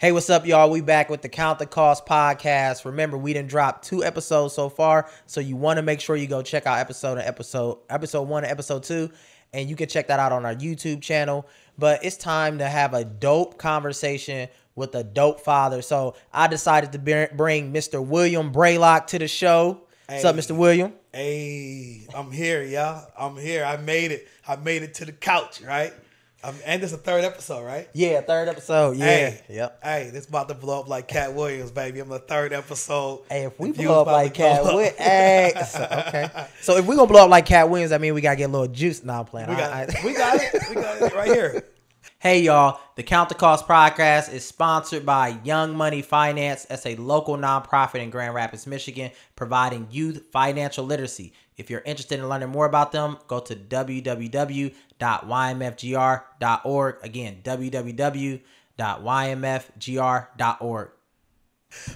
Hey, what's up, y'all? We back with the Count the Cost podcast. Remember, we done dropped 2 episodes so far, so you want to make sure you go check out episode 1 and episode 2, and you can check that out on our YouTube channel. But it's time to have a dope conversation with a dope father. So I decided to bring Mr. William Braylock to the show. What's up, Mr. William? Hey, I'm here, y'all. I'm here. I made it. I made it to the couch, right? And this is the 3rd episode, right? Yeah, 3rd episode. Yeah. Hey, yep. Hey, this about to blow up like Cat Williams, baby. I'm the 3rd episode. Hey, if we blow up like Cat Williams, hey, okay. So if we gonna blow up like Cat Williams, I mean we gotta get a little juice. Now I'm playing. We got it. We got it right here. Hey, y'all. The Count the Cost podcast is sponsored by Young Money Finance. That's a local nonprofit in Grand Rapids, Michigan, providing youth financial literacy. If you're interested in learning more about them, go to www.ymfgr.org. Again, www.ymfgr.org.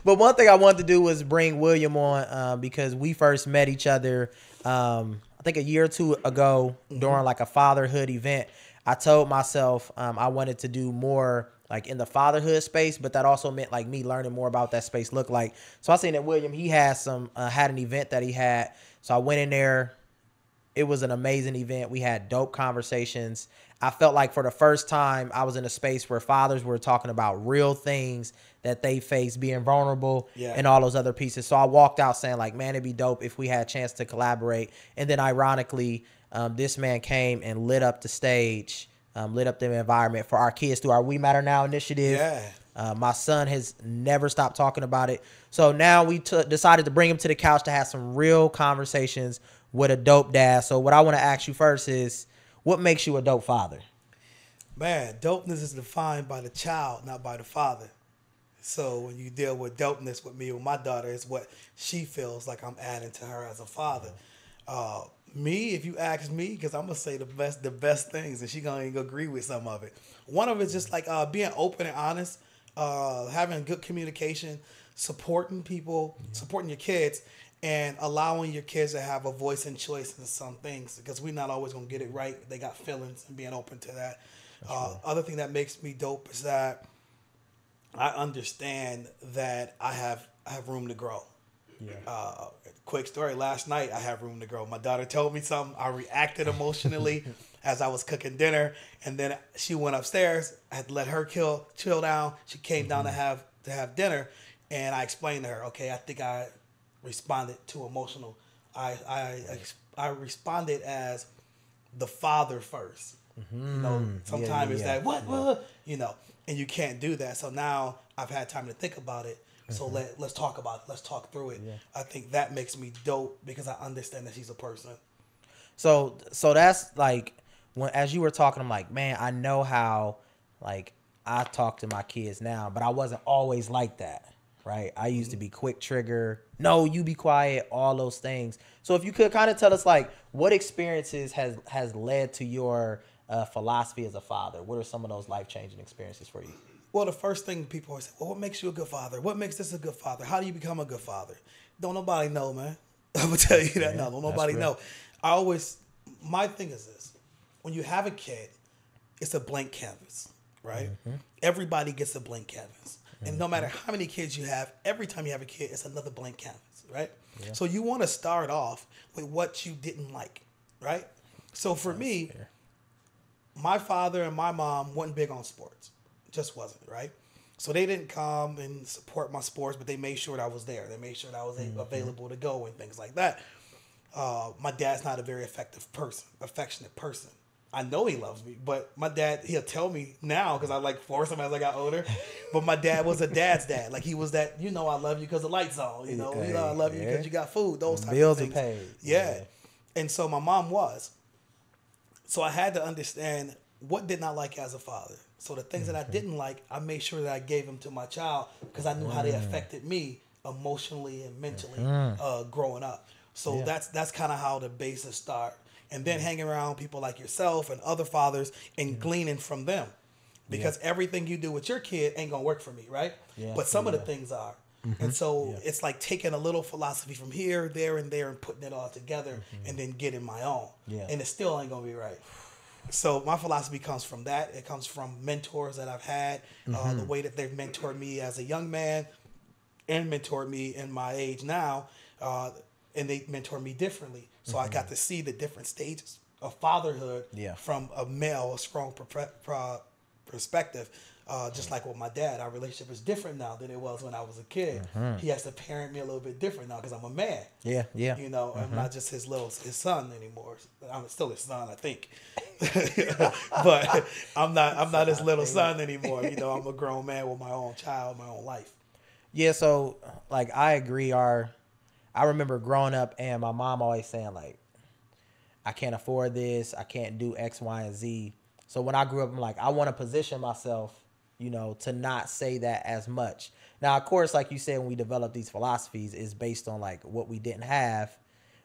But one thing I wanted to do was bring William on because we first met each other, I think a year or two ago during like a fatherhood event. I told myself I wanted to do more like in the fatherhood space, but that also meant like me learning more about that space look like. So I seen that William, he had an event that he had. So I went in there. It was an amazing event. We had dope conversations. I felt like for the first time I was in a space where fathers were talking about real things that they face, being vulnerable and all those other pieces. So I walked out saying like, man, it'd be dope if we had a chance to collaborate. And then ironically, this man came and lit up the stage, lit up the environment for our kids through our We Matter Now initiative. Yeah. My son has never stopped talking about it. So now we decided to bring him to the couch to have some real conversations with a dope dad. So what I want to ask you first is, what makes you a dope father? Man, dopeness is defined by the child, not by the father. So when you deal with dopeness with me with my daughter, it's what she feels like I'm adding to her as a father. Me, if you ask me, because I'm gonna say the best things, and she gonna agree with some of it. One of it's just like being open and honest, having good communication, supporting people, supporting your kids, and allowing your kids to have a voice and choice in some things, because we're not always gonna get it right. They got feelings, and being open to that. Other thing that makes me dope is that I understand that I have room to grow. Yeah. Quick story. Last night, I have room to grow. My daughter told me something. I reacted emotionally as I was cooking dinner, and then she went upstairs. I had to let her chill down. She came down to have dinner, and I explained to her, okay, I think I responded too emotional. I responded as the father first. You know, sometimes it's that what you know, and you can't do that. So now I've had time to think about it. So let's talk about it. Let's talk through it. Yeah. I think that makes me dope because I understand that she's a person. So that's like as you were talking, I'm like, man, I know how like I talk to my kids now, but I wasn't always like that, right? I used to be quick trigger. No, you be quiet. All those things. So if you could kind of tell us like what experiences has led to your philosophy as a father. What are some of those life-changing experiences for you? Well, the first thing people always say, well, what makes you a good father? What makes this a good father? How do you become a good father? Don't nobody know, man. I'm going to tell you that now. Don't nobody know. My thing is this. When you have a kid, it's a blank canvas, right? Everybody gets a blank canvas. And no matter how many kids you have, every time you have a kid, it's another blank canvas, right? Yeah. So you want to start off with what you didn't like, right? So for me, my father and my mom weren't big on sports. Just wasn't, right? So they didn't come and support my sports, but they made sure that I was there. They made sure that I was available to go and things like that. My dad's not a very affectionate person. I know he loves me, but my dad, he'll tell me now because I like force him as I got older. But my dad was a dad's dad. Like he was that, I love you because the light's on. I love you because you got food. Those types bills of things. Bills are paid. Yeah. And so my mom was. So I had to understand what did not like as a father. So the things that I didn't like, I made sure that I gave them to my child because I knew how they affected me emotionally and mentally growing up. So that's kind of how the basis start. And then hanging around people like yourself and other fathers and gleaning from them. Because everything you do with your kid ain't going to work for me, right? Yeah. But some of the things are. And so it's like taking a little philosophy from here, there, and there and putting it all together and then getting my own. Yeah. And it still ain't going to be right. So my philosophy comes from that. It comes from mentors that I've had, the way that they've mentored me as a young man and mentored me in my age now, and they mentor me differently. So I got to see the different stages of fatherhood from a male, a strong perspective. Just like with my dad, our relationship is different now than it was when I was a kid. He has to parent me a little bit different now because I'm a man. Yeah. You know, I'm not just his son anymore. I'm still his son, I think. But I'm not his little son anymore. You know, I'm a grown man with my own child, my own life. Yeah, so like I agree. I remember growing up and my mom always saying like, I can't afford this, I can't do X, Y, and Z. So when I grew up, I'm like, I want to position myself, you know, to not say that as much. Now, of course, like you said, when we develop these philosophies, it's based on like what we didn't have.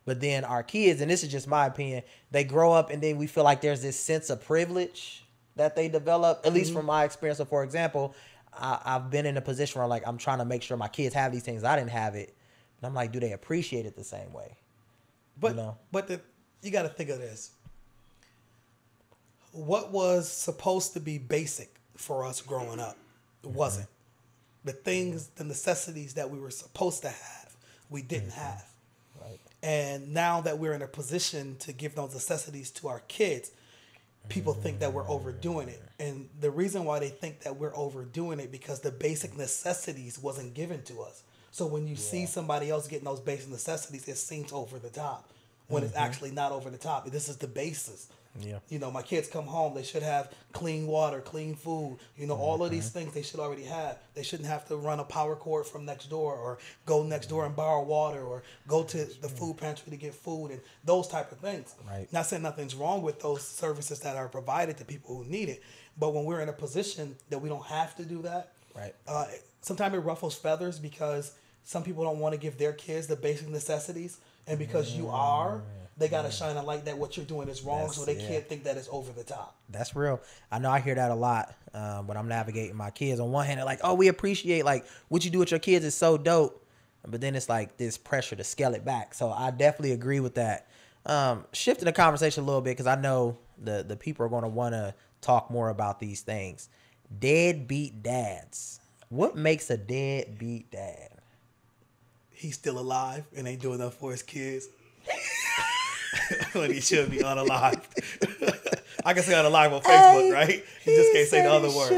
But then our kids, and this is just my opinion, they grow up and then we feel like there's this sense of privilege that they develop, at least from my experience. So for example, I've been in a position where like I'm trying to make sure my kids have these things. I didn't have it. And I'm like, do they appreciate it the same way? But you know? You got to think of this. What was supposed to be basic for us growing up, it wasn't. The things, the necessities that we were supposed to have, we didn't have. Right. And now that we're in a position to give those necessities to our kids, people think that we're overdoing it. And the reason why they think that we're overdoing it because the basic necessities wasn't given to us. So when you see somebody else getting those basic necessities, it seems over the top when it's actually not over the top. This is the basis. Yeah. You know, my kids come home, they should have clean water, clean food, you know, all of these things they should already have. They shouldn't have to run a power cord from next door or go next door and borrow water or go to the food pantry to get food and those type of things. Right. Not saying nothing's wrong with those services that are provided to people who need it, but when we're in a position that we don't have to do that, Right. Sometimes it ruffles feathers because some people don't want to give their kids the basic necessities, and because you are, they got to shine a light that what you're doing is wrong, so they can't think that it's over the top. That's real. I know I hear that a lot when I'm navigating my kids. On one hand, they're like, oh, we appreciate like what you do with your kids is so dope. But then it's like this pressure to scale it back. So I definitely agree with that. Shifting the conversation a little bit because I know the people are going to want to talk more about these things. Deadbeat dads. What makes a deadbeat dad? He's still alive and ain't doing enough for his kids. When he should be unalived. I can say unalive on Facebook, right? You just can't say the other word.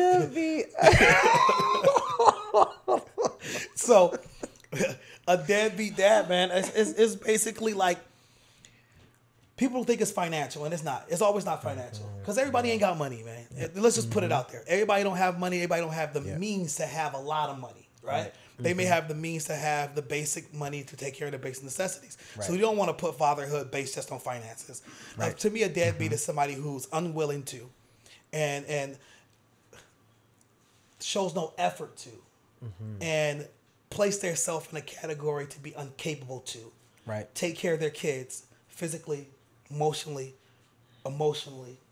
So, a deadbeat dad, man, it's basically like people think it's financial, and it's not. It's always not financial because everybody ain't got money, man. Let's just put it out there. Everybody don't have money. Everybody don't have the means to have a lot of money, right? They may have the means to have the basic money to take care of the basic necessities. Right. So you don't want to put fatherhood based just on finances. Right. To me, a deadbeat is somebody who's unwilling to and shows no effort to and place themselves in a category to be incapable to. Right. Take care of their kids physically, emotionally,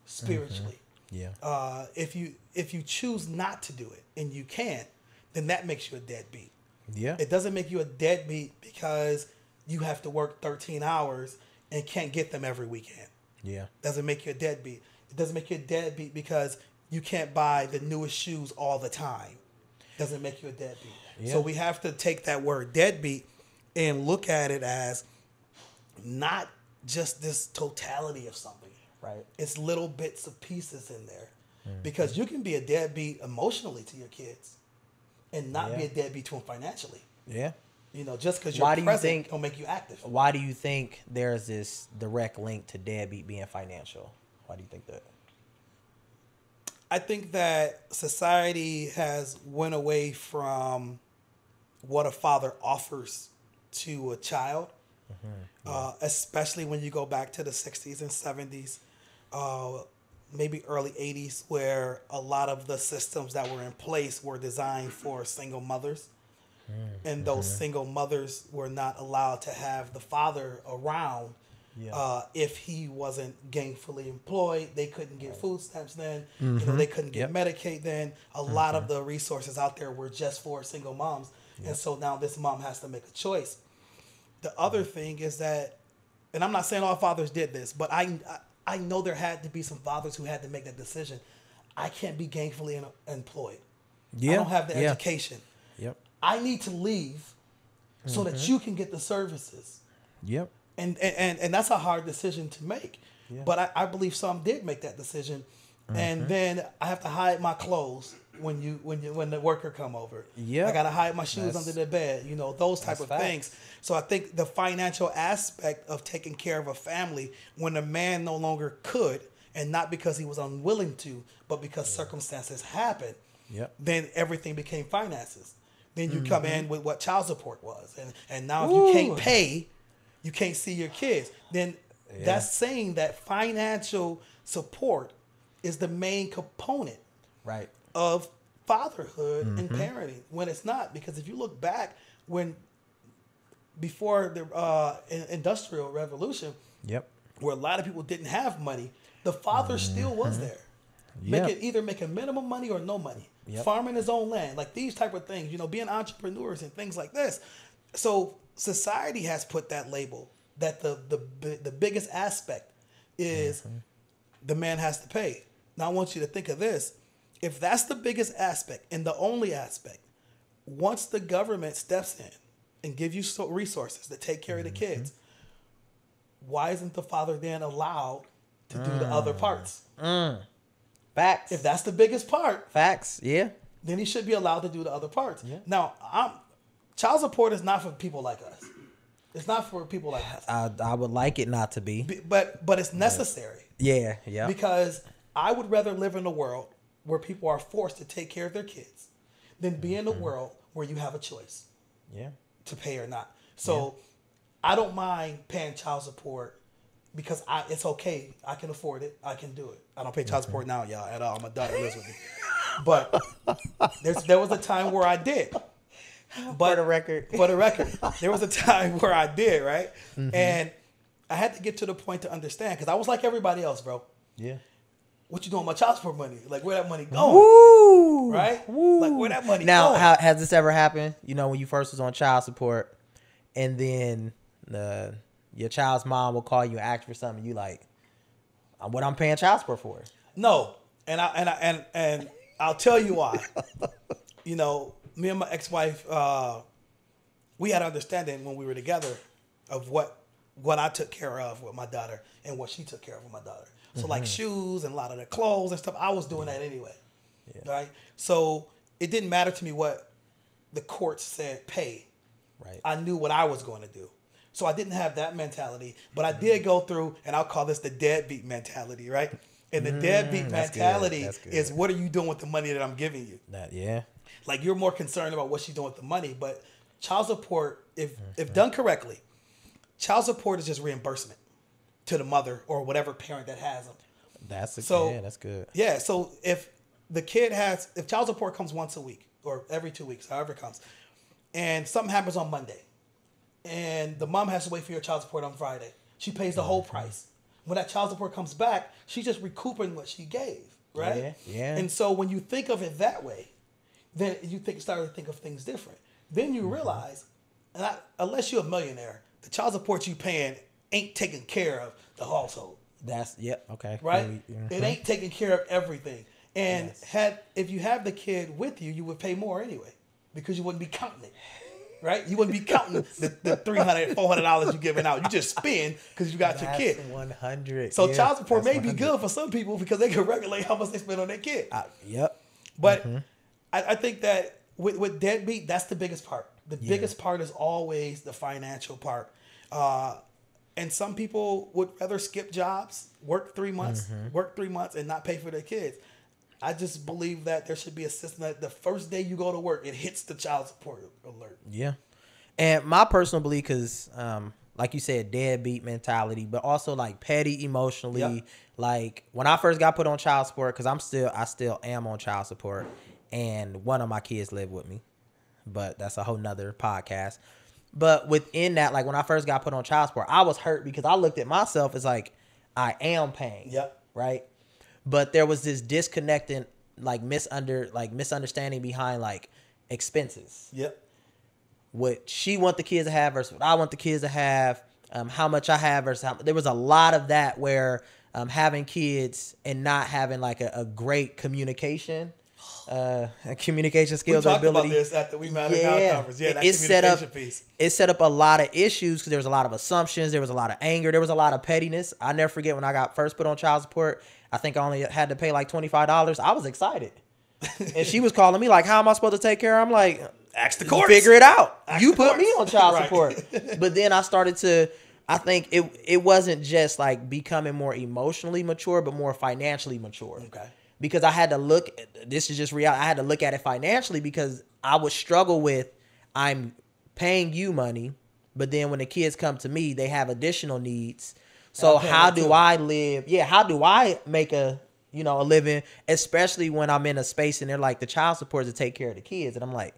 spiritually. Yeah. If you choose not to do it and you can't, then that makes you a deadbeat. Yeah. It doesn't make you a deadbeat because you have to work 13 hours and can't get them every weekend. Yeah. Doesn't make you a deadbeat. It doesn't make you a deadbeat because you can't buy the newest shoes all the time. Doesn't make you a deadbeat. Yeah. So we have to take that word deadbeat and look at it as not just this totality of something. Right. It's little bits of pieces in there. Because you can be a deadbeat emotionally to your kids and not be a deadbeat to them financially. Yeah. You know, just because you're present don't make you active. Why do you think there's this direct link to deadbeat being financial? Why do you think that? I think that society has went away from what a father offers to a child, especially when you go back to the 60s and 70s, maybe early 80s, where a lot of the systems that were in place were designed for single mothers. And those single mothers were not allowed to have the father around. If he wasn't gainfully employed, they couldn't get food stamps then. You know, they couldn't get Medicaid then. A lot of the resources out there were just for single moms. And so now this mom has to make a choice. The other thing is that, and I'm not saying all fathers did this, but I know there had to be some fathers who had to make that decision. I can't be gainfully employed. Yeah. I don't have the education. Yep. I need to leave so that you can get the services. Yep. And that's a hard decision to make. Yeah. But I believe some did make that decision. And then I have to hide my clothes when the worker come over. Yeah. I gotta hide my shoes under the bed, you know, those type of things. So I think the financial aspect of taking care of a family when a man no longer could, and not because he was unwilling to, but because circumstances happened. Yep. Then everything became finances. Then you come in with what child support was. And now if you can't pay, you can't see your kids. Then that's saying that financial support is the main component of fatherhood and parenting, when it's not. Because if you look back, before the Industrial Revolution, where a lot of people didn't have money, the father still was there. Either making minimum money or no money. Farming his own land, like these type of things, you know, being entrepreneurs and things like this. So society has put that label that the biggest aspect is the man has to pay. Now I want you to think of this. If that's the biggest aspect and the only aspect, once the government steps in and gives you resources to take care of the kids, why isn't the father then allowed to do the other parts? Facts. If that's the biggest part, facts, yeah, then he should be allowed to do the other parts. Yeah. Now, child support is not for people like us. It's not for people like us. I would like it not to be, but it's necessary. Yeah. Because I would rather live in a world where people are forced to take care of their kids than be in a world where you have a choice, to pay or not. So, I don't mind paying child support. Because it's okay. I can afford it. I can do it. I don't pay child support now, y'all, at all. My daughter lives with me. But there was a time where I did. But, for the record, there was a time where I did, right? And I had to get to the point to understand, because I was like everybody else, bro. Yeah. What you doing with my child support money? Like, where that money going? Woo! Right? Woo! Like, where that money now, going? Now, has this ever happened? You know, when you first was on child support, and then your child's mom will call you and ask for something. You like, what I'm paying child support for? No, and I'll tell you why. You know, me and my ex-wife, we had an understanding when we were together of what I took care of with my daughter and what she took care of with my daughter. So like shoes and a lot of the clothes and stuff, I was doing that anyway, right? So it didn't matter to me what the courts said pay. Right. I knew what I was going to do. So I didn't have that mentality, but I did go through, and I'll call this the deadbeat mentality, right? And the deadbeat mentality is, what are you doing with the money that I'm giving you? Like, you're more concerned about what she's doing with the money, but child support, if done correctly, child support is just reimbursement to the mother or whatever parent that has them. That's good. Yeah, so if child support comes once a week or every 2 weeks, however it comes, and something happens on Monday, and the mom has to wait for your child support on Friday, she pays the whole price. When that child support comes back, she's just recouping what she gave, right? Yeah. And so when you think of it that way, then you start to think of things different. Then you realize, unless you're a millionaire, the child support you paying ain't taking care of the household. Okay. Right? It ain't taking care of everything. And if you have the kid with you, you would pay more anyway, because you wouldn't be counting it. Right? You wouldn't be counting the $300, $400 you're giving out. You just spend because you got your kid. 100. So child support may be good for some people because they can regulate how much they spend on their kid. But I think that with deadbeat, that's the biggest part. The biggest part is always the financial part. And some people would rather skip jobs, work 3 months, and not pay for their kids. I just believe that there should be a system that the first day you go to work, it hits the child support alert. Yeah. And my personal belief, because like you said, deadbeat mentality, but also like petty emotionally. Yep. Like when I first got put on child support, because I still am on child support, and one of my kids live with me, but that's a whole nother podcast. But within that, like when I first got put on child support, I was hurt because I looked at myself as like, I am paying. Yep. Right. But there was this disconnecting, like misunderstanding behind like expenses. Yep. What she want the kids to have versus what I want the kids to have, how much I have versus how. There was a lot of that where having kids and not having like a great communication skills or ability. We talked about this at the We Matter Now conference. Yeah, that communication piece. It set up a lot of issues because there was a lot of assumptions. There was a lot of anger. There was a lot of pettiness. I never forget when I got first put on child support. I think I only had to pay like $25. I was excited. And she was calling me like, how am I supposed to take care of her? I'm like, ask the courts. Figure it out. Ask you put courts. me on child support. But then I started to, I think it wasn't just like becoming more emotionally mature, but more financially mature. Okay. Because I had to look, this is just reality, I had to look at it financially because I would struggle with, I'm paying you money, but then when the kids come to me, they have additional needs. So how do I live? Yeah, how do I make a living, especially when I'm in a space and they're like, the child support is to take care of the kids. And I'm like,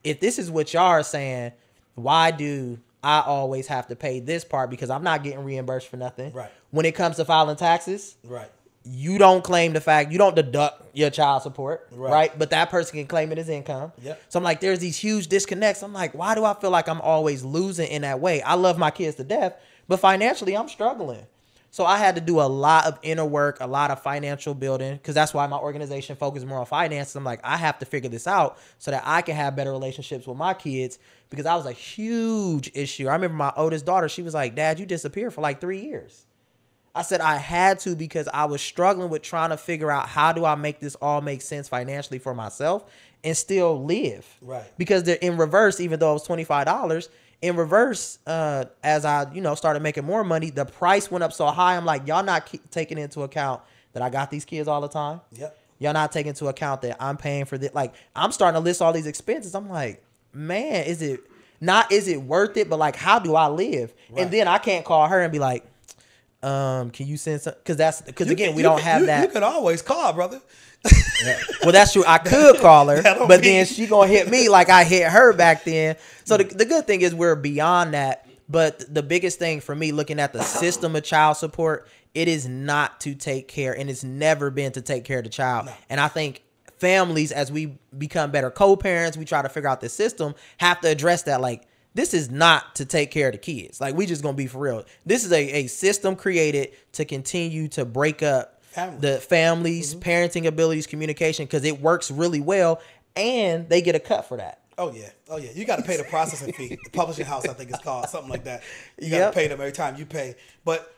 if this is what y'all are saying, why do I always have to pay this part? Because I'm not getting reimbursed for nothing. Right. When it comes to filing taxes. Right. You don't claim the fact, you don't deduct your child support, right? But that person can claim it as income. Yep. So I'm like, there's these huge disconnects. I'm like, why do I feel like I'm always losing in that way? I love my kids to death, but financially I'm struggling. So I had to do a lot of inner work, a lot of financial building, because that's why my organization focuses more on finances. I'm like, I have to figure this out so that I can have better relationships with my kids, because that was a huge issue. I remember my oldest daughter, she was like, Dad, you disappeared for like 3 years. I said I had to because I was struggling with trying to figure out how do I make this all make sense financially for myself and still live. Right. Because they're in reverse, even though it was $25, in reverse, as I, started making more money, the price went up so high. I'm like, y'all not taking into account that I got these kids all the time. Yep. Y'all not taking into account that I'm paying for this. Like, I'm starting to list all these expenses. I'm like, man, is it worth it? But like, how do I live? Right. And then I can't call her and be like, can you send some? Because again, we don't have that. You can always call, brother. Yeah. Well, that's true. I could call her, but then she gonna hit me like I hit her back then. So the good thing is we're beyond that. But the biggest thing for me, looking at the system of child support, it is not to take care, and it's never been to take care of the child. No. And I think families, as we become better co-parents, we try to figure out the system, have to address that. Like, this is not to take care of the kids. Like, we just gonna be for real. This is a system created to continue to break up the families, parenting abilities, communication, because it works really well, and they get a cut for that. Oh yeah. You got to pay the processing fee. The publishing house, I think it's called, something like that. You got to pay them every time you pay. But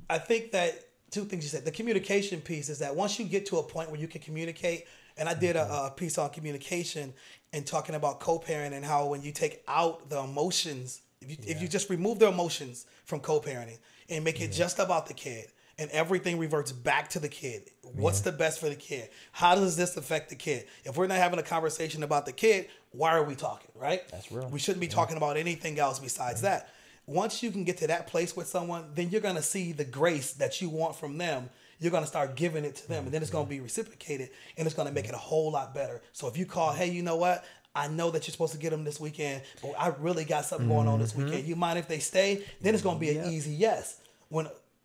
I think that two things you said. The communication piece is that once you get to a point where you can communicate, and I did a piece on communication and talking about co-parenting and how when you take out the emotions, if you just remove the emotions from co-parenting and make it just about the kid, and everything reverts back to the kid. What's the best for the kid? How does this affect the kid? If we're not having a conversation about the kid, why are we talking, right? That's real. We shouldn't be talking about anything else besides that. Once you can get to that place with someone, then you're going to see the grace that you want from them. You're going to start giving it to them, and then it's going to be reciprocated, and it's going to make it a whole lot better. So if you call, hey, you know what? I know that you're supposed to get them this weekend, but I really got something going on this weekend. You mind if they stay? Then it's going to be an easy yes.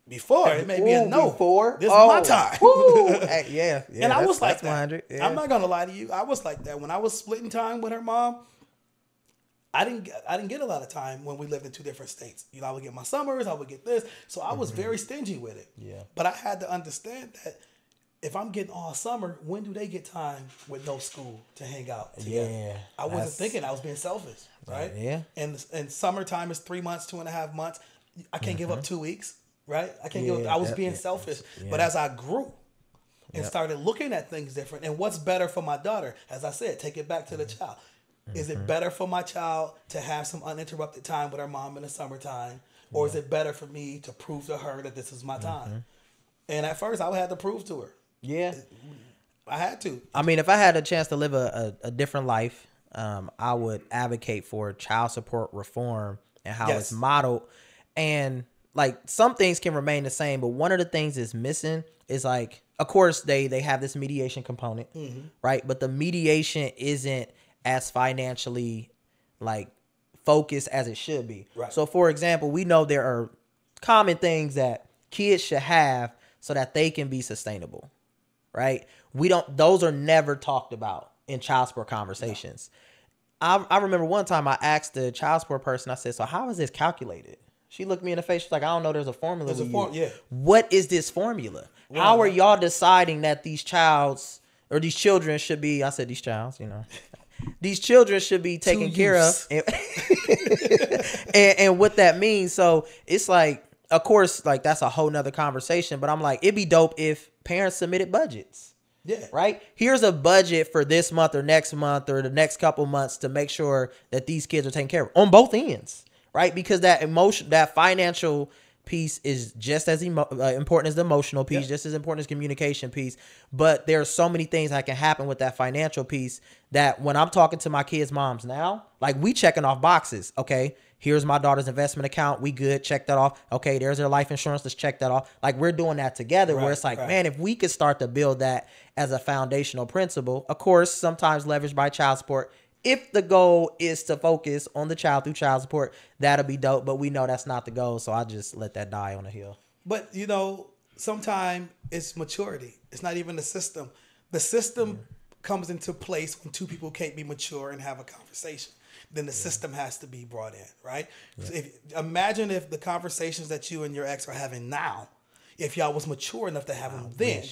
Before it may be a no. This is my time. Yeah. And I was like that. Yeah. I'm not gonna lie to you. I was like that when I was splitting time with her mom. I didn't get a lot of time when we lived in two different states. I would get my summers, I would get this. So I was very stingy with it. Yeah. But I had to understand that if I'm getting all summer, when do they get time with no school to hang out together? Yeah. I wasn't thinking. I was being selfish, right? Yeah. And summertime is 3 months, 2.5 months. I can't give up 2 weeks. Right? I can't give. I was being selfish. But as I grew and started looking at things different, and what's better for my daughter, as I said, take it back to the child. Is it better for my child to have some uninterrupted time with her mom in the summertime? Or is it better for me to prove to her that this is my time? And at first, I had to prove to her. Yeah. I had to. I mean, if I had a chance to live a different life, I would advocate for child support reform and how it's modeled. And like, some things can remain the same, but one of the things that's missing is, like, of course they have this mediation component, right? But the mediation isn't as financially, like, focused as it should be. Right. So for example, we know there are common things that kids should have so that they can be sustainable, right? Those are never talked about in child support conversations. No. I remember one time I asked the child support person, I said, so how is this calculated? She looked me in the face. She's like, I don't know. There's a formula. Yeah. What is this formula? Well, how are y'all deciding that these children should be? I said these childs, these children should be taken care of, and what that means. So it's like, of course, like that's a whole nother conversation. But I'm like, it'd be dope if parents submitted budgets. Yeah. Right. Here's a budget for this month or next month or the next couple months to make sure that these kids are taken care of on both ends. Right. Because that financial piece is just as important as the emotional piece, just as important as communication piece. But there are so many things that can happen with that financial piece that when I'm talking to my kids' moms now, like we checking off boxes. Okay. Here's my daughter's investment account. We good. Check that off. Okay. There's their life insurance. Let's check that off. Like we're doing that together where it's like, man, if we could start to build that as a foundational principle, of course, sometimes leveraged by child support. If the goal is to focus on the child through child support, that'll be dope. But we know that's not the goal. So I just let that die on the hill. But, sometimes it's maturity. It's not even the system. The system comes into place when two people can't be mature and have a conversation. Then the system has to be brought in, right? Yeah. So imagine if the conversations that you and your ex are having now, if y'all was mature enough to have them then.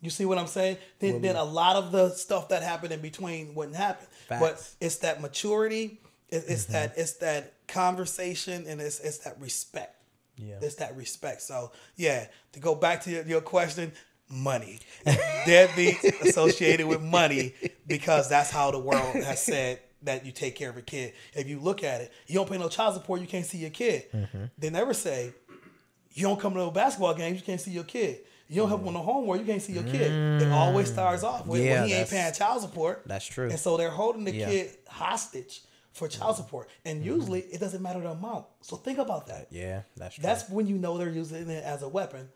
You see what I'm saying? Then a lot of the stuff that happened in between wouldn't happen. Facts. But it's that maturity, it's that conversation, and it's that respect. Yeah. It's that respect. So yeah, to go back to your question, money. Deadbeats associated with money because that's how the world has said that you take care of a kid. If you look at it, you don't pay no child support, you can't see your kid. They never say, you don't come to no basketball games, you can't see your kid. You don't help with no homework, you can't see your kid. It always starts off with when he ain't paying child support. That's true. And so they're holding the kid hostage for child support. And usually it doesn't matter the amount. So think about that. Yeah, that's true. That's when you know they're using it as a weapon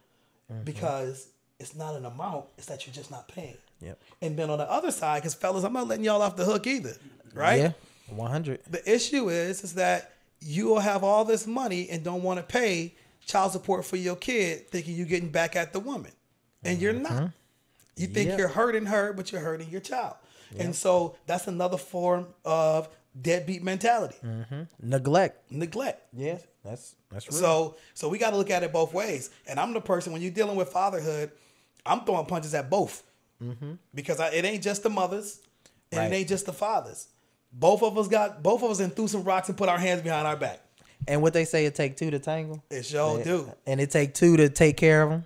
because it's not an amount, it's that you're just not paying. Yep. And then on the other side, because fellas, I'm not letting y'all off the hook either. Right? Yeah, 100. The issue is that you will have all this money and don't want to pay child support for your kid, thinking you're getting back at the woman. And you're not. You think you're hurting her, but you're hurting your child. Yep. And so that's another form of deadbeat mentality. Neglect. Yeah, that's real. So we got to look at it both ways. And I'm the person, when you're dealing with fatherhood, I'm throwing punches at both. Because it ain't just the mothers and it ain't just the fathers. Both of us and threw some rocks and put our hands behind our back. And what they say, it take two to tangle. It sure do. And it take two to take care of them.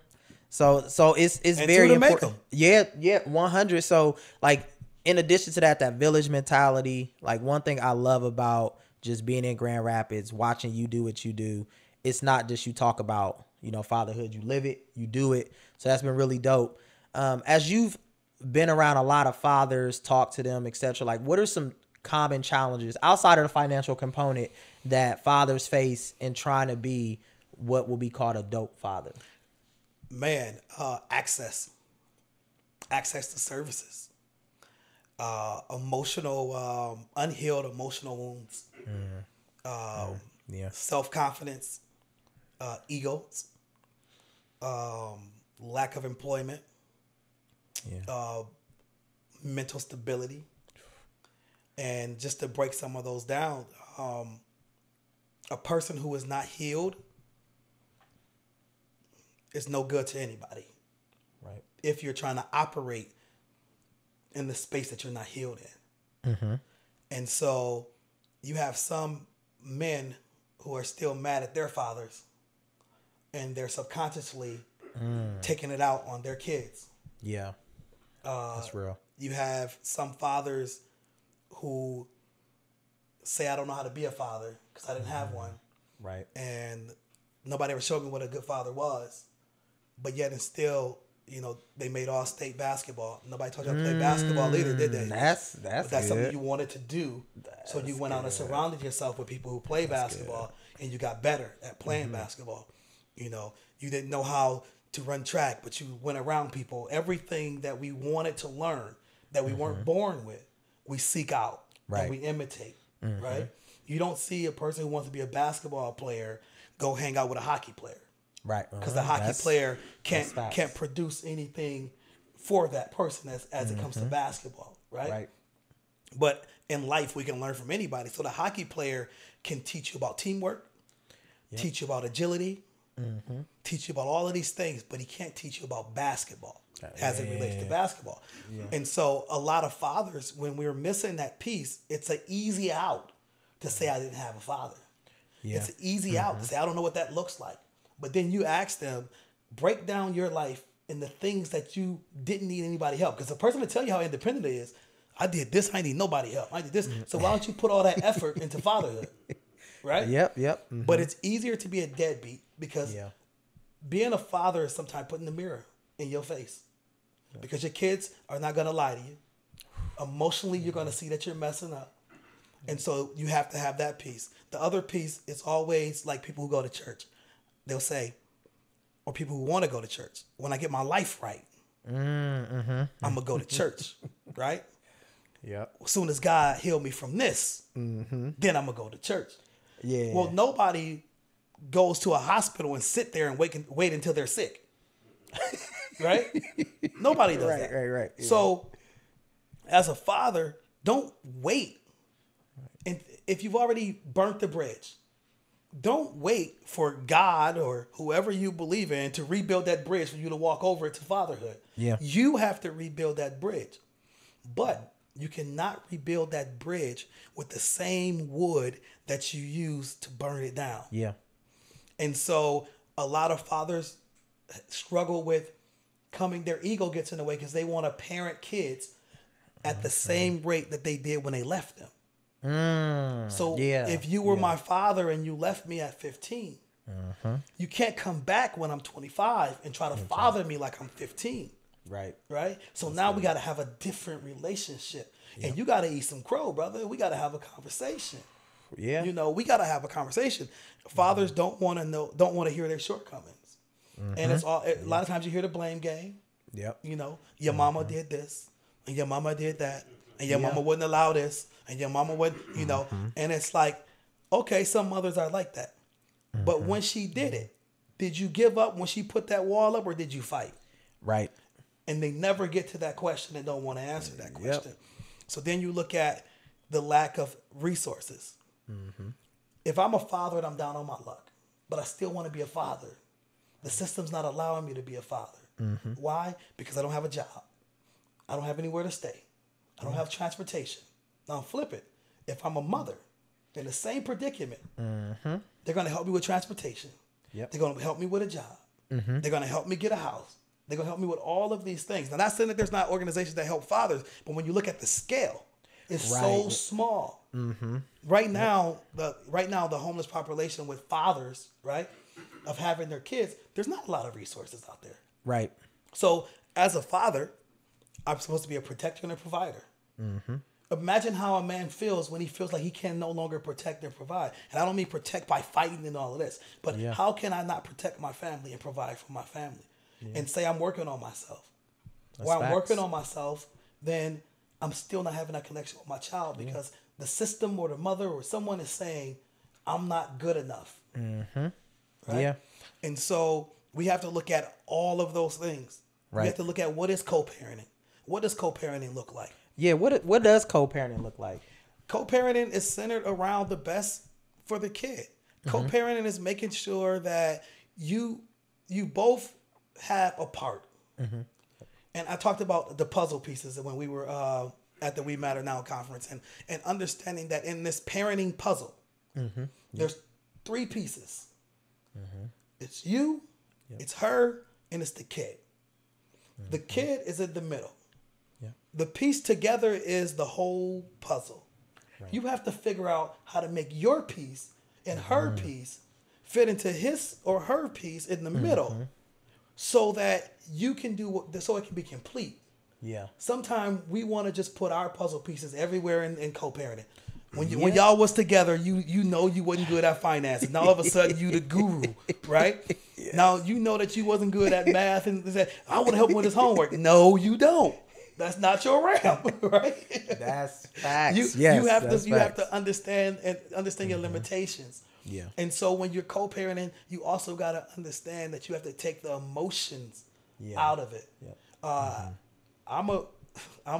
So it's and very important. Yeah, 100. So like in addition to that village mentality, like one thing I love about just being in Grand Rapids, watching you do what you do, it's not just you talk about, fatherhood, you live it, you do it. So that's been really dope. As you've been around a lot of fathers, talk to them, etc. Like what are some common challenges outside of the financial component that fathers face in trying to be what will be called a dope father? Man, access to services, unhealed emotional wounds, self-confidence, egos, lack of employment, mental stability. And just to break some of those down, a person who is not healed is no good to anybody. Right. If you're trying to operate in the space that you're not healed in. And so you have some men who are still mad at their fathers and they're subconsciously taking it out on their kids. Yeah. That's real. You have some fathers who say, I don't know how to be a father because I didn't have one. Right. And nobody ever showed me what a good father was. But yet and still, they made all-state basketball. Nobody told you how to play basketball either, did they? That's something you wanted to do. So you went out and surrounded yourself with people who play basketball and you got better at playing basketball. You didn't know how to run track, but you went around people. Everything that we wanted to learn that we weren't born with, we seek out and we imitate, right? You don't see a person who wants to be a basketball player go hang out with a hockey player. Right. Because the hockey player can't produce anything for that person as it comes to basketball, right? But in life, we can learn from anybody. So the hockey player can teach you about teamwork. teach you about agility, teach you about all of these things, but he can't teach you about basketball as it relates to basketball. Yeah. And so a lot of fathers, when we're missing that piece, it's an easy out to say I didn't have a father. Yeah. It's an easy out to say I don't know what that looks like. But then you ask them, break down your life in the things that you didn't need anybody help. Because the person will tell you how independent it is. I did this, I need nobody help. I did this. So why don't you put all that effort into fatherhood? Right? Yep. But it's easier to be a deadbeat because being a father is sometimes putting the mirror in your face. Because your kids are not going to lie to you. Emotionally, you're going to see that you're messing up. And so you have to have that piece. The other piece is always like people who go to church. They'll say, or people who want to go to church, when I get my life right, I'm going to go to church, right? Yep. As soon as God healed me from this, then I'm going to go to church. Yeah. Well, nobody goes to a hospital and sit there and wait until they're sick. Right? Nobody does that. Right. Yeah. So, as a father, don't wait. And if you've already burnt the bridge, don't wait for God or whoever you believe in to rebuild that bridge for you to walk over it to fatherhood. Yeah. You have to rebuild that bridge. But you cannot rebuild that bridge with the same wood that you used to burn it down. Yeah. And so a lot of fathers struggle with their ego gets in the way because they want to parent kids at the same rate that they did when they left them. So if you were my father and you left me at 15, you can't come back when I'm 25 and try to father me like I'm 15. Right. So now we got to have a different relationship. Yep. And you got to eat some crow, brother. We got to have a conversation. Yeah. We got to have a conversation. Fathers don't want to hear their shortcomings. And it's a lot of times you hear the blame game. Yep. Your mama did this and your mama did that and your mama wouldn't allow this and your mama wouldn't, and it's like, okay, some mothers are like that. But when she did it, did you give up when she put that wall up or did you fight? Right. And they never get to that question and don't want to answer that question. Yep. So then you look at the lack of resources. If I'm a father and I'm down on my luck, but I still want to be a father, the system's not allowing me to be a father. Why? Because I don't have a job. I don't have anywhere to stay. I don't have transportation. Now flip it. If I'm a mother in the same predicament, they're going to help me with transportation. Yep. They're going to help me with a job. They're going to help me get a house. They're going to help me with all of these things. Now, not saying that there's not organizations that help fathers, but when you look at the scale, it's so small. Right now, the homeless population with fathers, right, of having their kids, there's not a lot of resources out there. Right. So, as a father, I'm supposed to be a protector and a provider. Imagine how a man feels when he feels like he can no longer protect and provide. And I don't mean protect by fighting and all of this, but how can I not protect my family and provide for my family? And say I'm working on myself. While I'm working on myself, then I'm still not having that connection with my child because the system or the mother or someone is saying I'm not good enough. Right? Yeah. And so we have to look at all of those things. Right. We have to look at what is co-parenting. What does co-parenting look like? Yeah, what does co-parenting look like? Co-parenting is centered around the best for the kid. Co-parenting is making sure that you both have a part. And I talked about the puzzle pieces when we were at the We Matter Now conference and understanding that in this parenting puzzle, there's 3 pieces. It's you, it's her, and it's the kid. The kid is in the middle. The piece together is the whole puzzle. Right. You have to figure out how to make your piece and her piece fit into his or her piece in the middle so that you can so it can be complete. Yeah. Sometimes we want to just put our puzzle pieces everywhere in co-parenting. When y'all was together, you know you wasn't good at finances. Now all of a sudden you the guru, right? Now you know that you wasn't good at math and said, I want to help him with his homework. No, you don't. That's not your realm, right? That's facts. You have to understand your limitations. Yeah. And so when you're co-parenting, you also got to understand that you have to take the emotions out of it. Yeah. I'm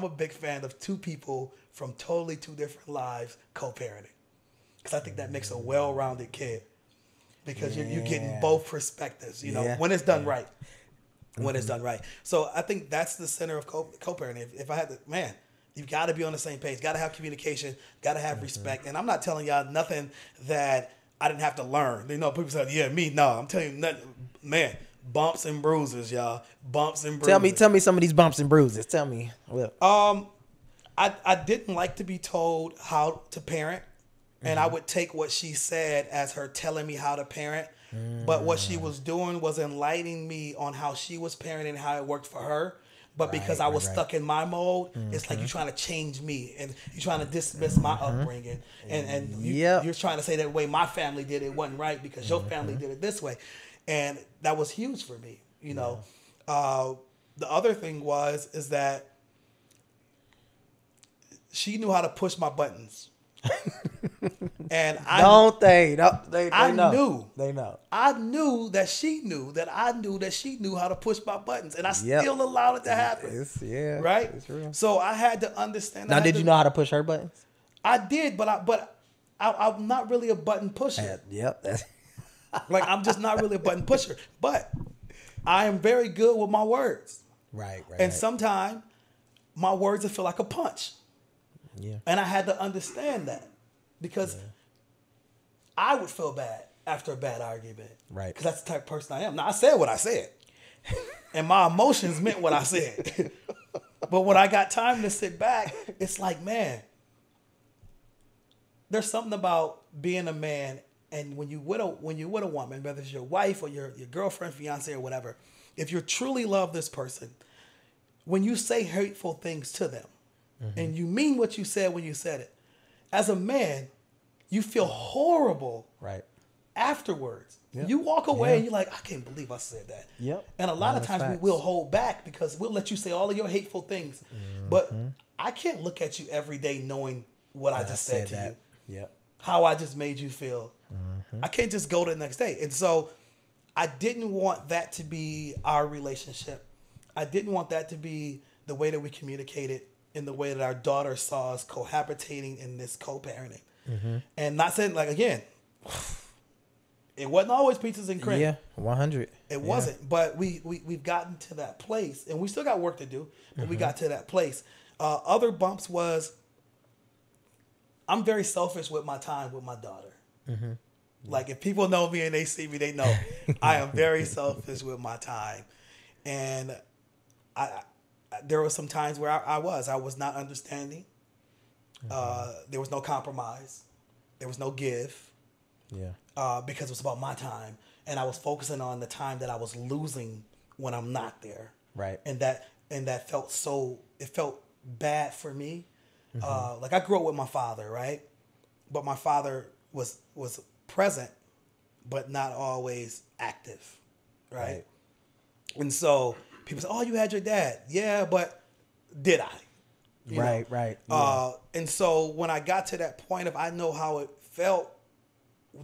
a big fan of 2 people from totally 2 different lives co-parenting because I think that makes a well-rounded kid. because you're getting both perspectives, you know, when it's done right. When it's done right. So I think that's the center of co-parenting. If I had to, man, you got to be on the same page. Got to have communication. Got to have respect. And I'm not telling y'all nothing that I didn't have to learn. You know, people say, yeah, me. No, I'm telling you nothing. Man, bumps and bruises, y'all. Bumps and bruises. Tell me some of these bumps and bruises. Tell me. I didn't like to be told how to parent. And I would take what she said as her telling me how to parent. But what she was doing was enlightening me on how she was parenting and how it worked for her. But because I was stuck in my mode, it's like you're trying to change me and you're trying to dismiss my upbringing. And you're trying to say that the way my family did it wasn't right because your family did it this way. And that was huge for me, you know. The other thing is that she knew how to push my buttons. And I know. They know. I knew that she knew that I knew that she knew how to push my buttons, and I still allowed it to happen. Right. It's real. So I had to understand. Now, did you know how to push her buttons? I did, but I'm not really a button pusher. Like I'm just not really a button pusher, but I am very good with my words. Right. And sometimes my words will feel like a punch. Yeah. And I had to understand that because I would feel bad after a bad argument. Right. Because that's the type of person I am. Now, I said what I said. And my emotions meant what I said. But when I got time to sit back, it's like, man, there's something about being a man. And when you with a woman, whether it's your wife or your girlfriend, fiance, or whatever, if you truly love this person, when you say hateful things to them, and you mean what you said when you said it, as a man, you feel horrible afterwards. Yep. You walk away and you're like, I can't believe I said that. Yep. And a lot of times we will hold back because we'll let you say all of your hateful things. But I can't look at you every day knowing what I just said to you. Yep. How I just made you feel. I can't just go to the next day. And so I didn't want that to be our relationship. I didn't want that to be the way that we communicated, in the way that our daughter saw us cohabitating in this co-parenting. And not saying, like, again, it wasn't always pizzas and cream. Yeah, 100. It wasn't, but we've gotten to that place, and we still got work to do, but we got to that place. Other bumps was, I'm very selfish with my time with my daughter. Like, if people know me and they see me, they know I am very selfish with my time. And there were some times where I was not understanding. There was no compromise. There was no give. Because it was about my time, and I was focusing on the time that I was losing when I'm not there. Right. And that felt bad for me. Like, I grew up with my father, right? But my father was present, but not always active, right? And so people say, "Oh, you had your dad." Yeah, but did I? Right. Yeah. And so when I got to that point of, I know how it felt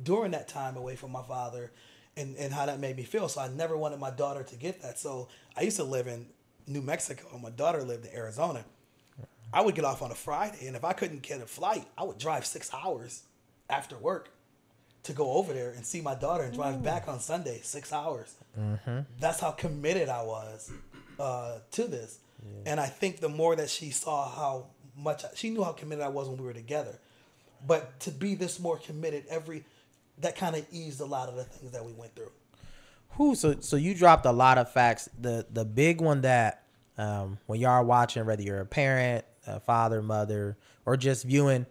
during that time away from my father, and how that made me feel. So I never wanted my daughter to get that. So I used to live in New Mexico, and my daughter lived in Arizona. I would get off on a Friday, and if I couldn't get a flight, I would drive 6 hours after work to go over there and see my daughter and drive back on Sunday, 6 hours. That's how committed I was to this. And I think the more that she saw how much, she knew how committed I was when we were together. But to be this more committed, that kind of eased a lot of the things that we went through. So you dropped a lot of facts. The big one that when y'all are watching, whether you're a parent, a father, mother, or just viewing,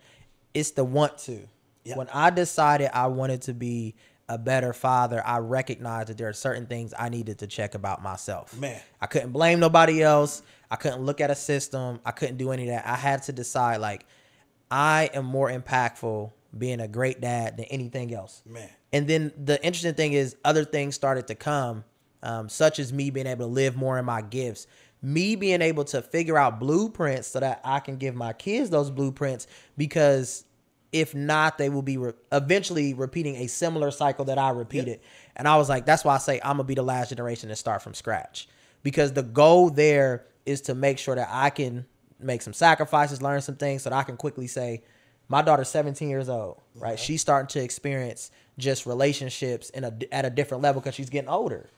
it's the want to. Yep. When I decided I wanted to be a better father, I recognized that there are certain things I needed to check about myself. Man, I couldn't blame nobody else. I couldn't look at a system. I couldn't do any of that. I had to decide, like, I am more impactful being a great dad than anything else. Man. And then the interesting thing is other things started to come, such as me being able to live more in my gifts, me being able to figure out blueprints so that I can give my kids those blueprints, because if not, they will be eventually repeating a similar cycle that I repeated. Yep. And I was like, that's why I say I'm going to be the last generation to start from scratch, because the goal there is to make sure that I can make some sacrifices, learn some things so that I can quickly say, My daughter's 17 years old, right? Okay. She's starting to experience just relationships at a different level because she's getting older,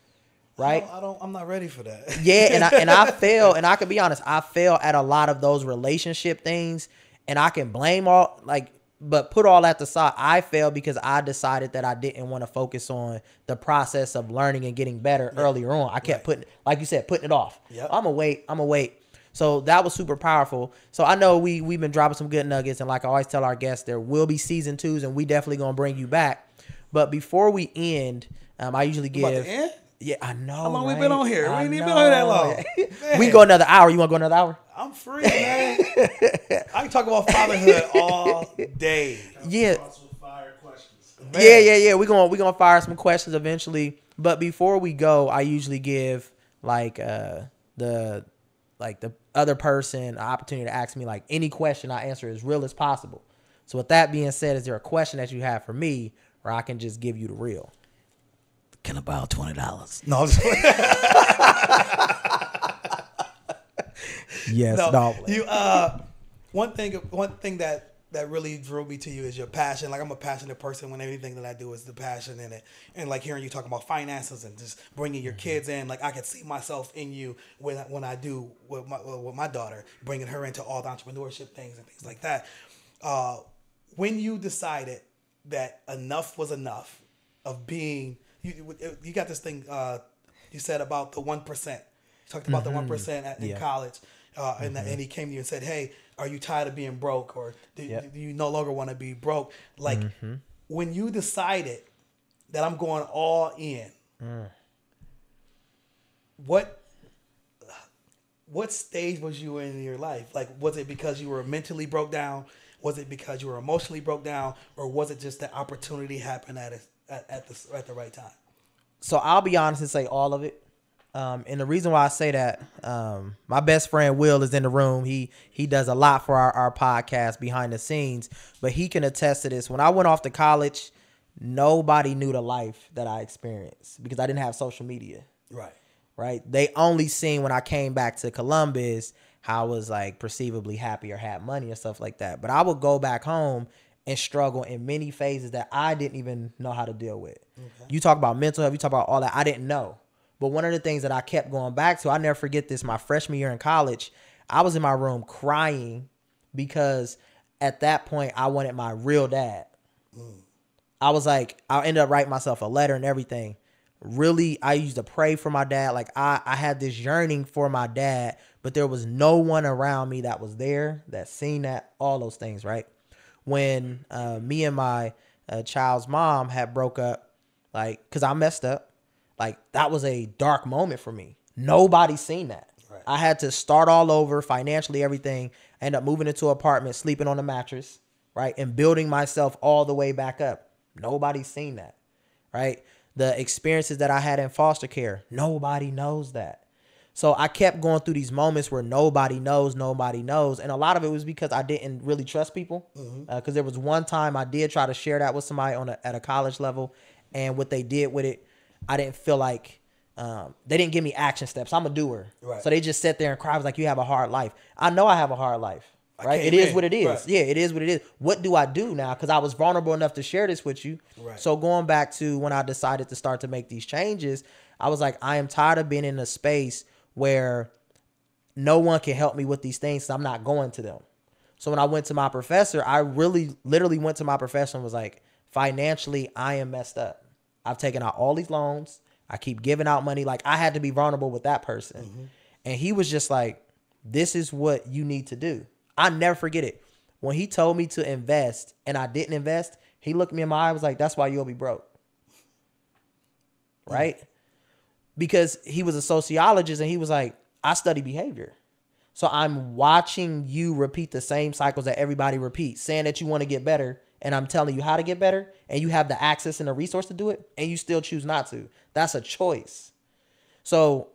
right? I'm not ready for that. Yeah, and I fail, and I can be honest, I fail at a lot of those relationship things, and I can blame but put all that aside. I failed because I decided that I didn't want to focus on the process of learning and getting better earlier on. I kept putting, like you said, putting it off. Yep. I'm going to wait. So that was super powerful. So I know we've been dropping some good nuggets. And like I always tell our guests, there will be season 2s, and we definitely going to bring you back. But before we end, I usually give. About to end? Yeah, I know. How long we been on here? We ain't even been on here that long. We can go another hour. You want to go another hour? I'm free, man. I can talk about fatherhood all day. Yeah. Yeah. We're gonna fire some questions eventually. But before we go, I usually give the other person an opportunity to ask me like any question. I answer as real as possible. So with that being said, is there a question that you have for me, or I can just give you the real? Can I borrow $20? No, I'm just yes, no. You one thing that really drew me to you is your passion. Like, I'm a passionate person. When everything that I do is the passion in it, and like hearing you talk about finances and just bringing your kids in, like I could see myself in you when I do with my daughter, bringing her into all the entrepreneurship things and things like that. When you decided that enough was enough of being. You got this thing you said about the 1%. You talked about the 1% in college, and he came to you and said, "Hey, are you tired of being broke, or do you no longer want to be broke?" Like when you decided that I'm going all in, what stage was you in your life? Like, was it because you were mentally broke down? Was it because you were emotionally broke down, or was it just the opportunity happened at the right time? So I'll be honest and say all of it. And the reason why I say that, my best friend Will is in the room. He does a lot for our podcast behind the scenes, but he can attest to this. When I went off to college, nobody knew the life that I experienced because I didn't have social media. Right. They only seen when I came back to Columbus how I was like perceivably happy or had money or stuff like that. But I would go back home and struggle in many phases that I didn't even know how to deal with. Okay. You talk about mental health, you talk about all that. I didn't know. But one of the things that I kept going back to, I never forget this, my freshman year in college, I was in my room crying because at that point I wanted my real dad. I was like, I ended up writing myself a letter and everything. Really, I used to pray for my dad. Like I had this yearning for my dad, but there was no one around me that was there, that seen that, all those things, right? When me and my child's mom had broke up, like, because I messed up, like, that was a dark moment for me. Nobody seen that. Right. I had to start all over financially, everything. I ended up moving into an apartment, sleeping on a mattress, right, and building myself all the way back up. Nobody's seen that, right? The experiences that I had in foster care, nobody knows that. So I kept going through these moments where nobody knows. And a lot of it was because I didn't really trust people. Because there was one time I did try to share that with somebody at a college level. And what they did with it, I didn't feel like they didn't give me action steps. I'm a doer. Right. So they just sat there and cried. I was like, you have a hard life. I know I have a hard life. Right. It is what it is. Right. Yeah, it is what it is. What do I do now? Because I was vulnerable enough to share this with you. Right. So going back to when I decided to start to make these changes, I was like, I am tired of being in a space where no one can help me with these things. So I'm not going to them. So when I went to my professor, I literally went to my professor and was like, financially, I am messed up. I've taken out all these loans. I keep giving out money. Like, I had to be vulnerable with that person. And he was just like, this is what you need to do. I never forget it. When he told me to invest and I didn't invest, he looked me in my eye and was like, that's why you'll be broke. Right? Because he was a sociologist and he was like, I study behavior. So I'm watching you repeat the same cycles that everybody repeats, saying that you want to get better. And I'm telling you how to get better. And you have the access and the resource to do it. And you still choose not to. That's a choice. So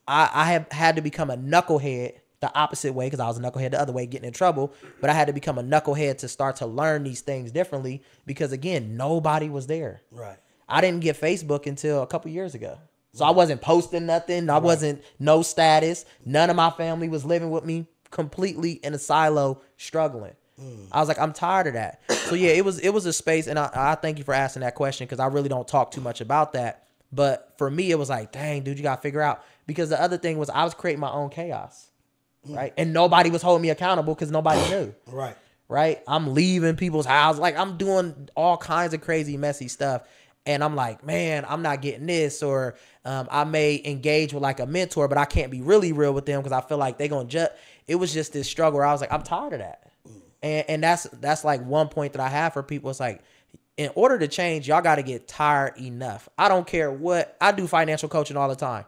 I have had to become a knucklehead the opposite way, because I was a knucklehead the other way, getting in trouble. But I had to become a knucklehead to start to learn these things differently, because again, nobody was there. Right. I didn't get Facebook until a couple years ago. So I wasn't posting nothing. I wasn't no status. None of my family was living with me, completely in a silo, struggling. I was like, I'm tired of that. So yeah, it was a space, and I thank you for asking that question because I really don't talk too much about that. But for me, it was like, dang, dude, you got to figure out. Because the other thing was I was creating my own chaos, right? And nobody was holding me accountable because nobody knew. Right? I'm leaving people's house. Like, I'm doing all kinds of crazy, messy stuff. And I'm like, man, I'm not getting this. Or I may engage with like a mentor, but I can't be really real with them because I feel like they're going to judge. It was just this struggle where I was like, I'm tired of that. And that's like one point that I have for people. It's like, in order to change, y'all got to get tired enough. I don't care what. I do financial coaching all the time.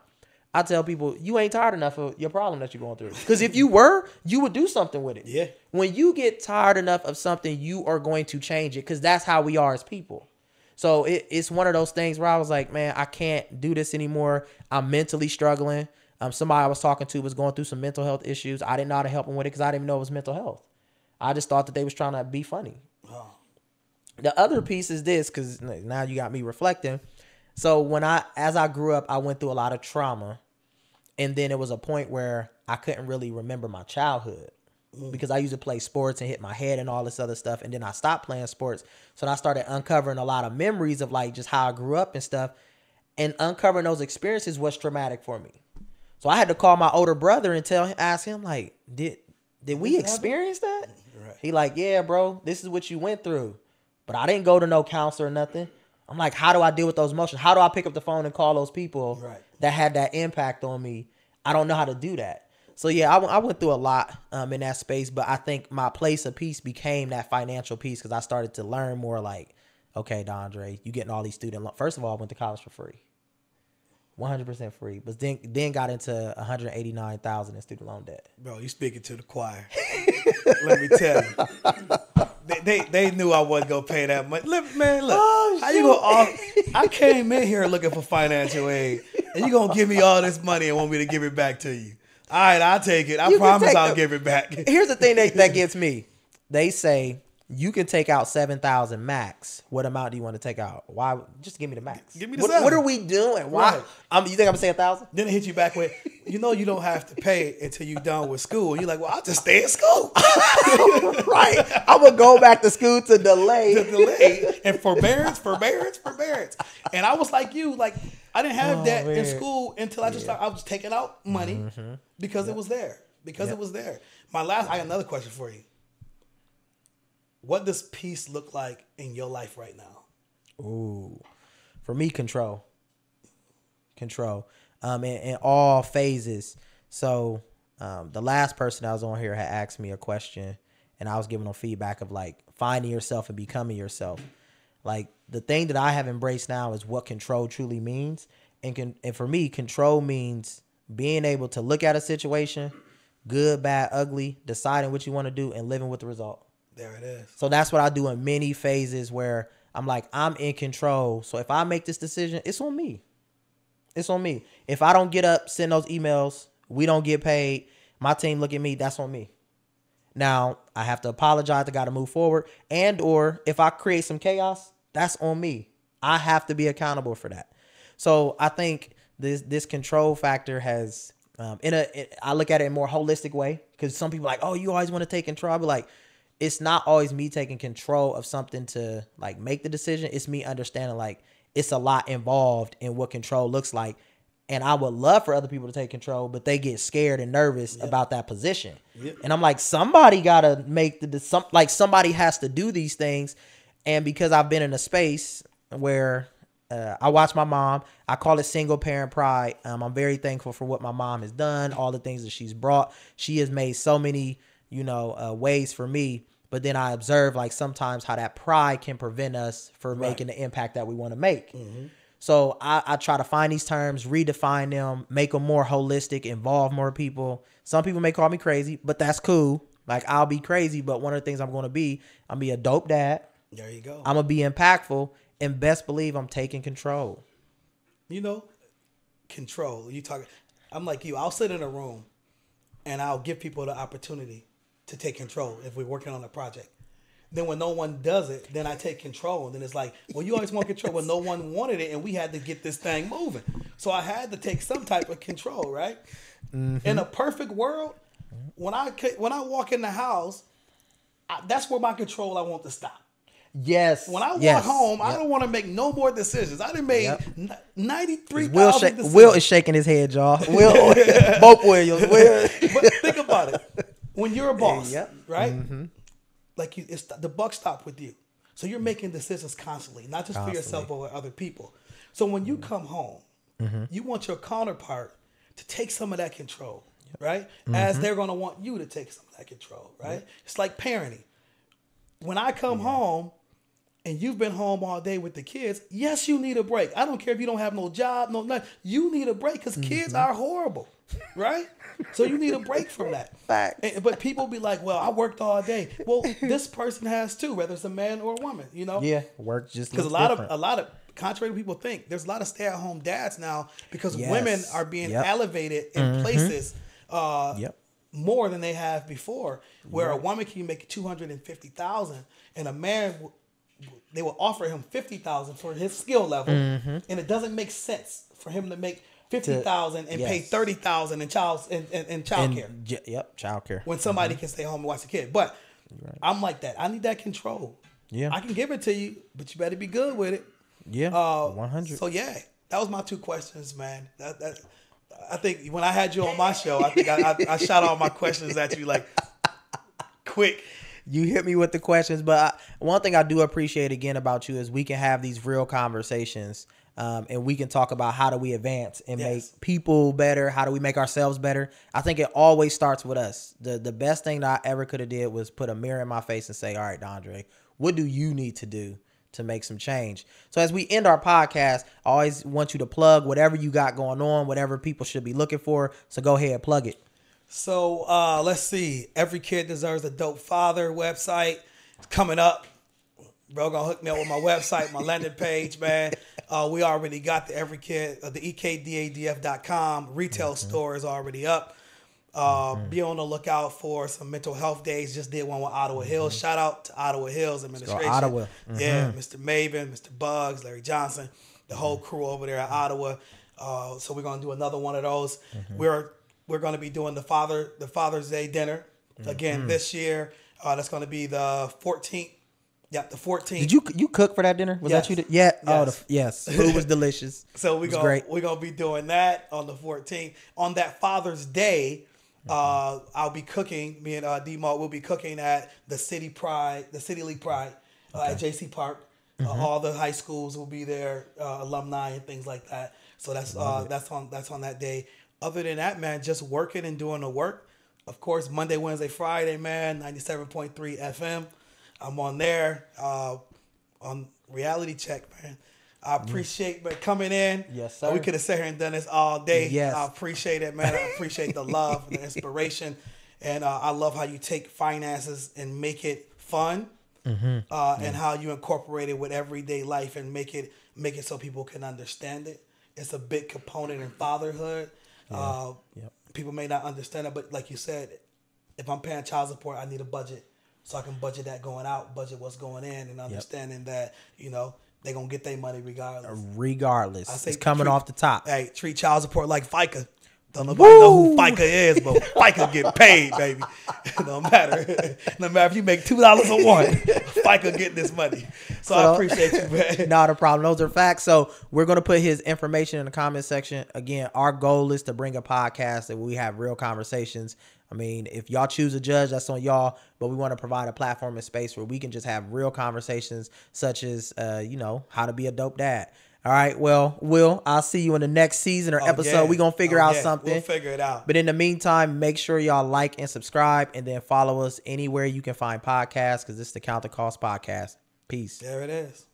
I tell people, you ain't tired enough of your problem that you're going through. Because if you were, you would do something with it. Yeah. When you get tired enough of something, you are going to change it because that's how we are as people. So it's one of those things where I was like, man, I can't do this anymore. I'm mentally struggling. Somebody I was talking to was going through some mental health issues. I didn't know how to help them with it because I didn't even know it was mental health. I just thought that they was trying to be funny. Oh. The other piece is this, because now you got me reflecting. So as I grew up, I went through a lot of trauma. And then it was a point where I couldn't really remember my childhood because I used to play sports and hit my head and all this other stuff. And then I stopped playing sports. So I started uncovering a lot of memories of like just how I grew up and stuff. And uncovering those experiences was traumatic for me. So I had to call my older brother and ask him like, did we experience that? Right. He like, yeah, bro, this is what you went through. But I didn't go to no counselor or nothing. I'm like, how do I deal with those emotions? How do I pick up the phone and call those people that had that impact on me? I don't know how to do that. So yeah, I went through a lot in that space, but I think my place of peace became that financial piece because I started to learn more like, okay, Dondre, you getting all these student loans. First of all, I went to college for free. 100% free, but then got into $189,000 in student loan debt. Bro, you speaking to the choir. Let me tell you, they knew I wasn't gonna pay that much. Look, how you gonna? I came in here looking for financial aid, and you gonna give me all this money and want me to give it back to you? All right, I'll take it. I promise I'll give it back. Here's the thing that gets me. They say you can take out $7,000 max. What amount do you want to take out? Why? Just give me the max. Give me the what are we doing? Why? You think I'm gonna say 1,000? Then it hit you back with, you don't have to pay until you're done with school. And you're like, well, I'll just stay in school. Right. I'm gonna go back to school to delay. And forbearance. And I was like you, like I didn't have that in school until I just I was taking out money because it was there. It was there. I got another question for you. What does peace look like in your life right now? Ooh, for me, control. In all phases. So, the last person I was on here had asked me a question, and I was giving them feedback of like finding yourself and becoming yourself. Like the thing that I have embraced now is what control truly means, and for me, control means being able to look at a situation, good, bad, ugly, deciding what you want to do, and living with the result. There it is. So that's what I do in many phases where I'm like, I'm in control. So if I make this decision, it's on me. It's on me. If I don't get up, send those emails, we don't get paid, my team look at me, that's on me. Now, I have to apologize. I got to move forward. And or if I create some chaos, that's on me. I have to be accountable for that. So I think this control factor has, I look at it in a more holistic way because some people are like, oh, you always want to take control. I'll be like, it's not always me taking control of something to like make the decision. It's me understanding like it's a lot involved in what control looks like. And I would love for other people to take control, but they get scared and nervous about that position. Yep. And I'm like, somebody got to make somebody has to do these things. And because I've been in a space where I watch my mom, I call it single parent pride. I'm very thankful for what my mom has done, all the things that she's brought. She has made so many ways for me, but then I observe like sometimes how that pride can prevent us from making the impact that we want to make. Mm-hmm. So I try to find these terms, redefine them, make them more holistic, involve more people. Some people may call me crazy, but that's cool. Like I'll be crazy, but one of the things I'm going to be a dope dad. There you go. I'm going to be impactful and best believe I'm taking control. Control. I'm like you. I'll sit in a room and I'll give people the opportunity to take control if we're working on a project. Then when no one does it, then I take control. And then it's like, well, you always want control. Well, no one wanted it, and we had to get this thing moving. So I had to take some type of control, right? Mm-hmm. In a perfect world, when I walk in the house, that's where my control I want to stop. Yes. When I walk home, I don't want to make no more decisions. I done made 93,000 decisions. Will is shaking his head, y'all. Will, both Williams. Will. But think about it. When you're a boss, right? Like the buck stopped with you. So you're making decisions constantly, not just for yourself but with other people. So when you come home, you want your counterpart to take some of that control, right? As they're going to want you to take some of that control, right? It's like parenting. When I come home, and you've been home all day with the kids, yes, you need a break. I don't care if you don't have no job, no nothing. You need a break because kids are horrible, right? So you need a break from that. Facts. But people be like, well, I worked all day. Well, this person has too, whether it's a man or a woman, you know? Yeah, work just because a lot of contrary to people think, there's a lot of stay-at-home dads now because women are being elevated in places more than they have before, where a woman can make $250,000 and a man they will offer him $50,000 for his skill level, and it doesn't make sense for him to make $50,000 and pay $30,000 in child care. Child care. When somebody can stay home and watch the kid, but I'm like that. I need that control. Yeah, I can give it to you, but you better be good with it. Yeah, 100. So that was my 2 questions, man. I think when I had you on my show, I think I shot all my questions at you like quick. You hit me with the questions, but one thing I do appreciate again about you is we can have these real conversations, and we can talk about how do we advance and make people better. How do we make ourselves better? I think it always starts with us. The best thing that I ever could have did was put a mirror in my face and say, all right, Dondre, what do you need to do to make some change? So as we end our podcast, I always want you to plug whatever you got going on, whatever people should be looking for. So go ahead, plug it. So let's see. Every Kid Deserves a Dope Father website. It's coming up. Bro, gonna hook me up with my website, my landing page, man. We already got the Every Kid, the ekdadf.com retail store is already up. Be on the lookout for some mental health days. Just did one with Ottawa Hills. Shout out to Ottawa Hills administration. Ottawa. Yeah, Mr. Maven, Mr. Bugs, Larry Johnson, the whole crew over there at Ottawa. So we're gonna do another one of those. We're going to be doing the Father's Day dinner again this year. That's going to be the 14th. Yeah, the 14th. Did you cook for that dinner? Was that you? Yeah. Yes. Yes. Food was delicious. So we're gonna be doing that on the 14th. On that Father's Day, I'll be cooking. Me and D-Malt will be cooking at the City League Pride at JC Park. All the high schools will be there, alumni and things like that. So that's on that day. Other than that, man, just working and doing the work. Of course, Monday, Wednesday, Friday, man, 97.3 FM. I'm on there on Reality Check, man. I appreciate coming in. Yes, sir. We could have sat here and done this all day. Yes. I appreciate it, man. I appreciate the love and the inspiration. And I love how you take finances and make it fun and how you incorporate it with everyday life and make it so people can understand it. It's a big component in fatherhood. People may not understand it, but like you said, if I'm paying child support, I need a budget so I can budget that going out, budget what's going in, and understanding that they're gonna get their money regardless. It's coming off the top. Hey, treat child support like FICA. Don't nobody know who FICA is, but FICA get paid, baby. No matter if you make $2 a one, FICA get this money. So I appreciate you, man. Not a problem. Those are facts. So we're going to put his information in the comment section. Again, our goal is to bring a podcast that we have real conversations. I mean, if y'all choose a judge, that's on y'all. But we want to provide a platform and space where we can just have real conversations, such as, how to be a dope dad. All right. Well, Will, I'll see you in the next season or episode. Yeah. We're going to figure out something. We'll figure it out. But in the meantime, make sure y'all like and subscribe, and then follow us anywhere you can find podcasts, because this is the Count the Cost podcast. Peace. There it is.